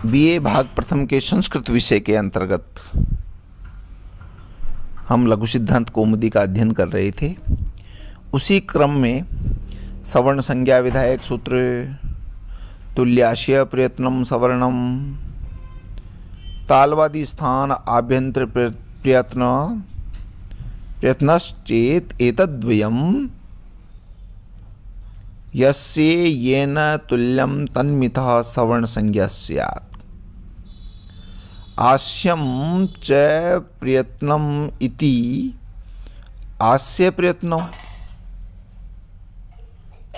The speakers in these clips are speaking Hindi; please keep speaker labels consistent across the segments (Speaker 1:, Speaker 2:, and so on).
Speaker 1: बीए भाग प्रथम के संस्कृत विषय के अंतर्गत हम लघु सिद्धांत कौमुदी का अध्ययन कर रहे थे। उसी क्रम में सवर्ण संज्ञा विधायक सूत्र, तुल्याशय प्रयत्नम सवर्णम, तालवादी स्थान आभ्यंतर प्रयत्नश्चेत एतद्वयम् यस्य येन तुल्यं तन्मितः सवर्ण संज्ञा स्यात्। आस्यं च प्रयत्नम इति आस्य प्रयत्नो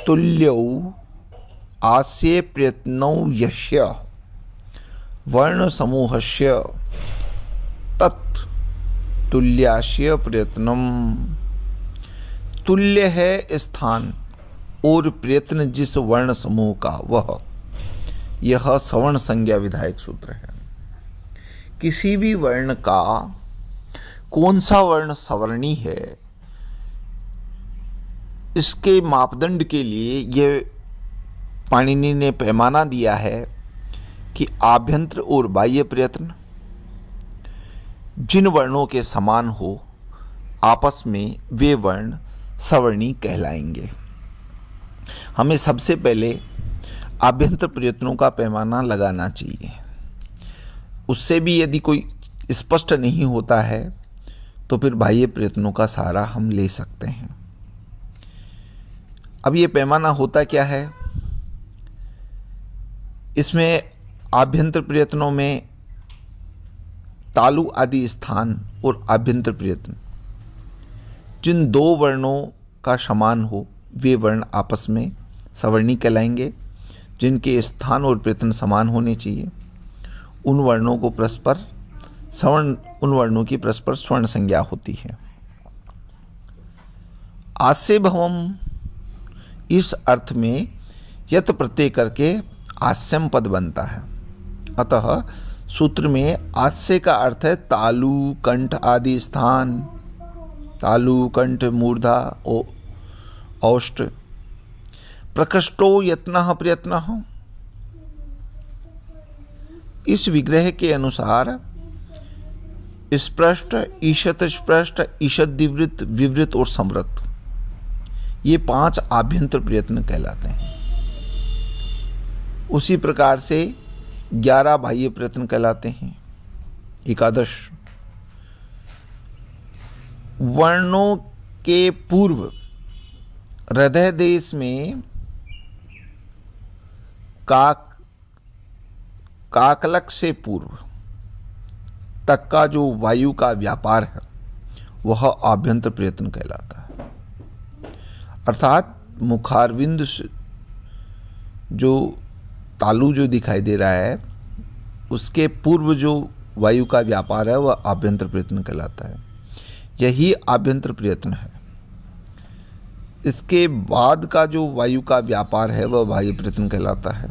Speaker 1: तुल्यौ आस्य प्रयत्नौ यस्य वर्ण समूहस्य तत् तुल्यास्य प्रयत्नम। तुल्य है स्थान और प्रयत्न जिस वर्ण समूह का, वह यह सवर्ण संज्ञा विधायक सूत्र है। किसी भी वर्ण का कौन सा वर्ण सवर्णी है, इसके मापदंड के लिए यह पाणिनि ने पैमाना दिया है कि आभ्यंतर और बाह्य प्रयत्न जिन वर्णों के समान हो, आपस में वे वर्ण सवर्णी कहलाएंगे। हमें सबसे पहले आभ्यंतर प्रयत्नों का पैमाना लगाना चाहिए। उससे भी यदि कोई स्पष्ट नहीं होता है तो फिर बाह्य प्रयत्नों का सहारा हम ले सकते हैं। अब ये पैमाना होता क्या है? इसमें आभ्यंतर प्रयत्नों में तालु आदि स्थान और आभ्यंतर प्रयत्न जिन दो वर्णों का समान हो, वे वर्ण आपस में सवर्णी कहलाएंगे। जिनके स्थान और प्रयत्न समान होने चाहिए, उन वर्णों को परस्पर सवर्ण, उन वर्णों की परस्पर स्वर्ण संज्ञा होती है। आस्य भवम, इस अर्थ में यत प्रत्यय करके आस्यम पद बनता है। अतः सूत्र में आस्य का अर्थ है तालु, कंठ आदि स्थान। तालु, कंठ, मूर्धा, औष्ठ। प्रकृष्टो यत्नः प्रयत्नः, इस विग्रह के अनुसार स्पृष्ट, ईशत स्पृष्ट, ईशत दिवृत, विवृत और समृत, ये 5 आभ्यंतर प्रयत्न कहलाते हैं। उसी प्रकार से 11 बाह्य प्रयत्न कहलाते हैं। एकादश वर्णों के पूर्व हृदय देश में काकलक से पूर्व तक का जो वायु का व्यापार है, वह आभ्यंतर प्रयत्न कहलाता है। अर्थात मुखारविंद से जो तालु जो दिखाई दे रहा है, उसके पूर्व जो वायु का व्यापार है, वह आभ्यंतर प्रयत्न कहलाता है। यही आभ्यंतर प्रयत्न है। इसके बाद का जो वायु का व्यापार है, वह बाह्य प्रयत्न कहलाता है।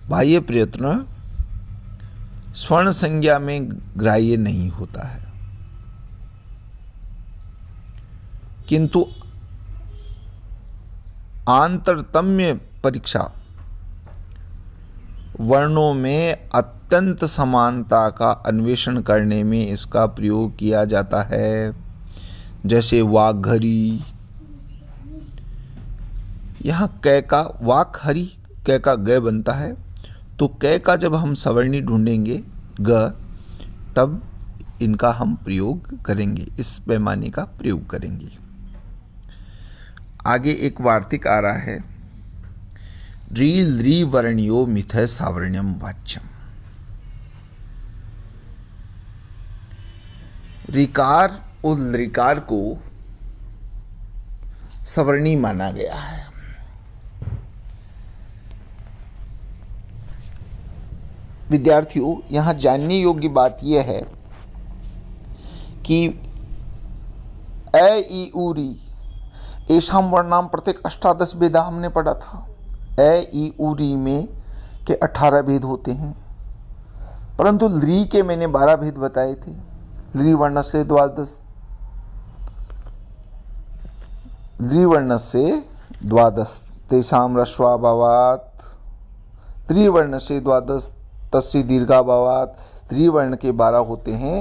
Speaker 1: बाह्य प्रयत्न स्वर्ण संज्ञा में ग्राह्य नहीं होता है, किंतु आंतरतम्य परीक्षा वर्णों में अत्यंत समानता का अन्वेषण करने में इसका प्रयोग किया जाता है। जैसे वाघहरी, यहाँ कै का वाघहरी, कै का ग बनता है, तो कै का जब हम सवर्णी ढूंढेंगे ग, तब इनका हम प्रयोग करेंगे, इस पैमाने का प्रयोग करेंगे। आगे एक वार्तिक आ रहा है। री वर्ण्यो मिथय सावर्ण्यम वाच्यम। ऋकार और लृकार को सवर्णी माना गया है। विद्यार्थियों, यहाँ जानने योग्य बात यह है कि अ ई उ री एषां वर्णाम प्रत्येक 18 भेदा हमने पढ़ा था। अ ई उ री में के 18 भेद होते हैं, परंतु ली के मैंने 12 भेद बताए थे। ली वर्ण से द्वादश तेषां ह्रस्वाभावात् त्रिवर्ण से द्वादश तस्य दीर्घाभावात्, त्रिवर्ण के 12 होते हैं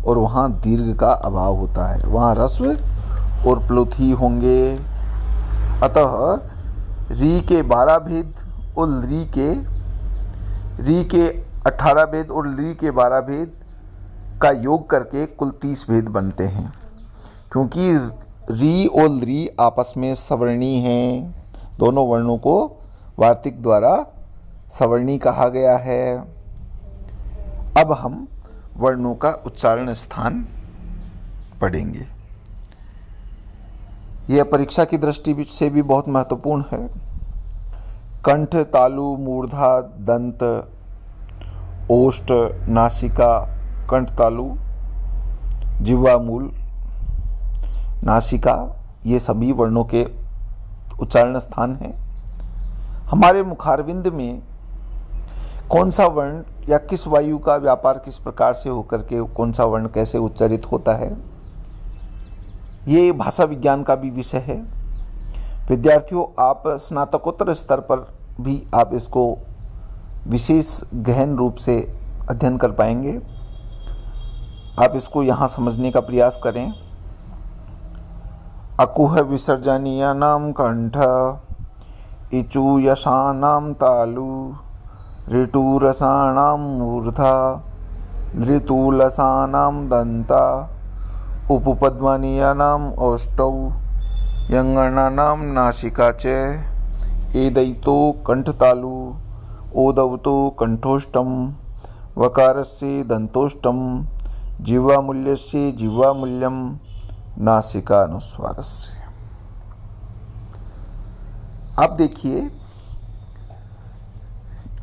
Speaker 1: और वहाँ दीर्घ का अभाव होता है, वहाँ ह्रस्व और प्लुथी होंगे। अतः री के 12 भेद और री के 18 भेद और ली के 12 भेद का योग करके कुल 30 भेद बनते हैं। क्योंकि री और ली आपस में सवर्णी हैं, दोनों वर्णों को वार्तिक द्वारा सवर्णी कहा गया है। अब हम वर्णों का उच्चारण स्थान पढ़ेंगे। यह परीक्षा की दृष्टि से भी बहुत महत्वपूर्ण है। कंठ, तालु, मूर्धा, दंत, ओष्ठ, नासिका, कंठ तालु, जिह्वा मूल, नासिका, ये सभी वर्णों के उच्चारण स्थान हैं। हमारे मुखारविंद में कौन सा वर्ण या किस वायु का व्यापार किस प्रकार से होकर के कौन सा वर्ण कैसे उच्चारित होता है, ये भाषा विज्ञान का भी विषय है। विद्यार्थियों, आप स्नातकोत्तर स्तर पर भी आप इसको विशेष गहन रूप से अध्ययन कर पाएंगे। आप इसको यहाँ समझने का प्रयास करें। अकुह विसर्जनीयानां कंठ, इचु यशानां तालु, ऋटुरसानां मूर्धा, धृतुलसानां दंता, उपपद्मनीयानां ओष्ठौ, यंगणानां नासिका च, एदैतो कंठतालु, ओदवतो कंठोष्ठम, वकारस्य दंतोष्ठम, जिह्वामूल्यस्य जिह्वामूल्यम, नासिका अनुस्वारस्य। आप देखिए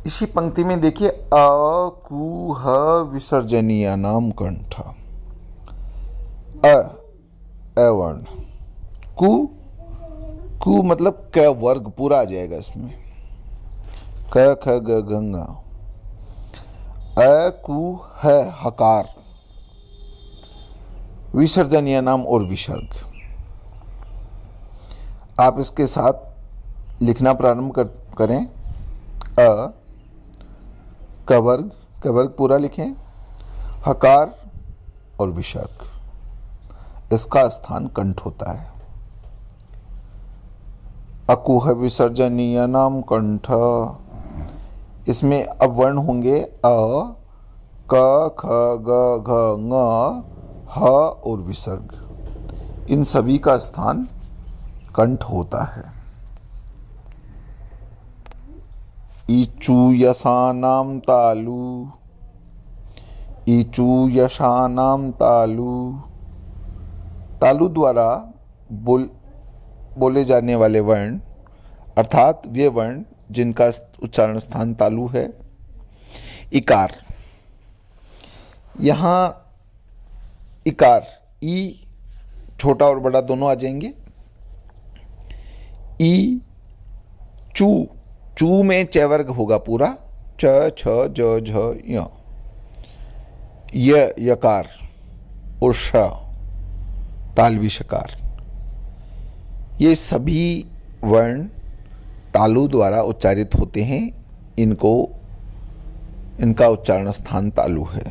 Speaker 1: इसी पंक्ति में देखिए, अकुह विसर्जनीयानां कंठ, अ वर्ण, कु मतलब क वर्ग पूरा आ जाएगा इसमें, क ख ग घ, अ कु है हकार, विसर्जनीयानाम और विसर्ग। आप इसके साथ लिखना प्रारंभ करें। अ कवर्ग पूरा लिखें, हकार और विसर्ग, इसका स्थान कंठ होता है। अकुह विसर्जनीयानां कंठ, इसमें अब वर्ण होंगे अ, क, ख, ग, घ, ङ, ह और विसर्ग, इन सभी का स्थान कंठ होता है। ईचु यशानां तालु, ईचु यशानां तालु, तालु द्वारा बोले जाने वाले वर्ण, अर्थात वे वर्ण जिनका उच्चारण स्थान तालु है। इकार, यहाँ इकार, ई छोटा और बड़ा दोनों आ जाएंगे। ई चू में च वर्ग होगा पूरा, च, छ, ज, झ, य यकार और श तालवी शकार, ये सभी वर्ण तालु द्वारा उच्चारित होते हैं। इनका उच्चारण स्थान तालु है।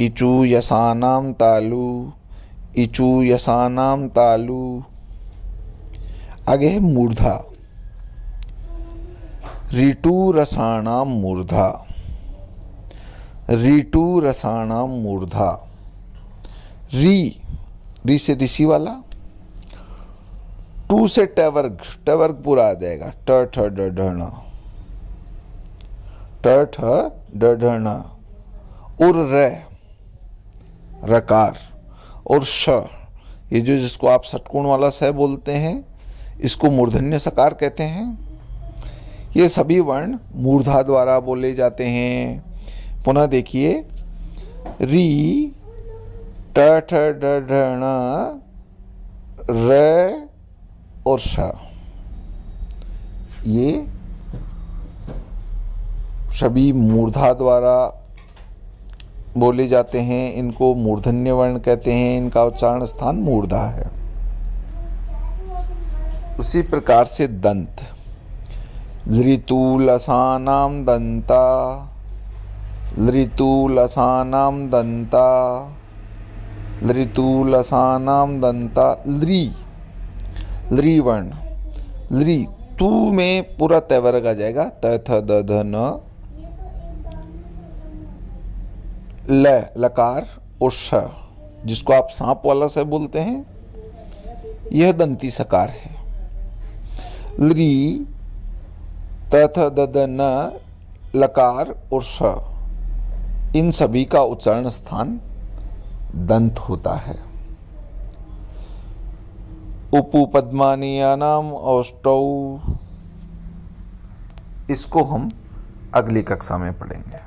Speaker 1: इचु यशानां तालु, इचु यशानां तालु। आगे है मूर्धा, ऋटु रसाणां मूर्धा, ऋटु रसाणां मूर्धा। री से ऋषि वाला, टू से टवर्ग पूरा आ जाएगा, ट ठ ड ढ ण, ट ठ ड ढ ण, और रकार और श, ये जो जिसको आप षटकोण वाला स बोलते हैं, इसको मूर्धन्य सकार कहते हैं। ये सभी वर्ण मूर्धा द्वारा बोले जाते हैं। पुनः देखिए, री, ट ठ ड ढ ण, र और श, ये सभी मूर्धा द्वारा बोले जाते हैं। इनको मूर्धन्य वर्ण कहते हैं, इनका उच्चारण स्थान मूर्धा है। उसी प्रकार से दंत, लृतुलसानां दन्ता, लृतुलसानां दन्ता, लृतुलसानां दन्ता। लृ, लृ वर्ण, लृ तू में पूरा तय वर्ग आ जाएगा। त थ द ध न। ल लकार और श, जिसको आप सांप वाला से बोलते हैं, यह दंती सकार है। लृ त थ द ध न लकार और श, इन सभी का उच्चारण स्थान दंत होता है। उपपद्मानीयानाम औष्टौ, इसको हम अगली कक्षा में पढ़ेंगे।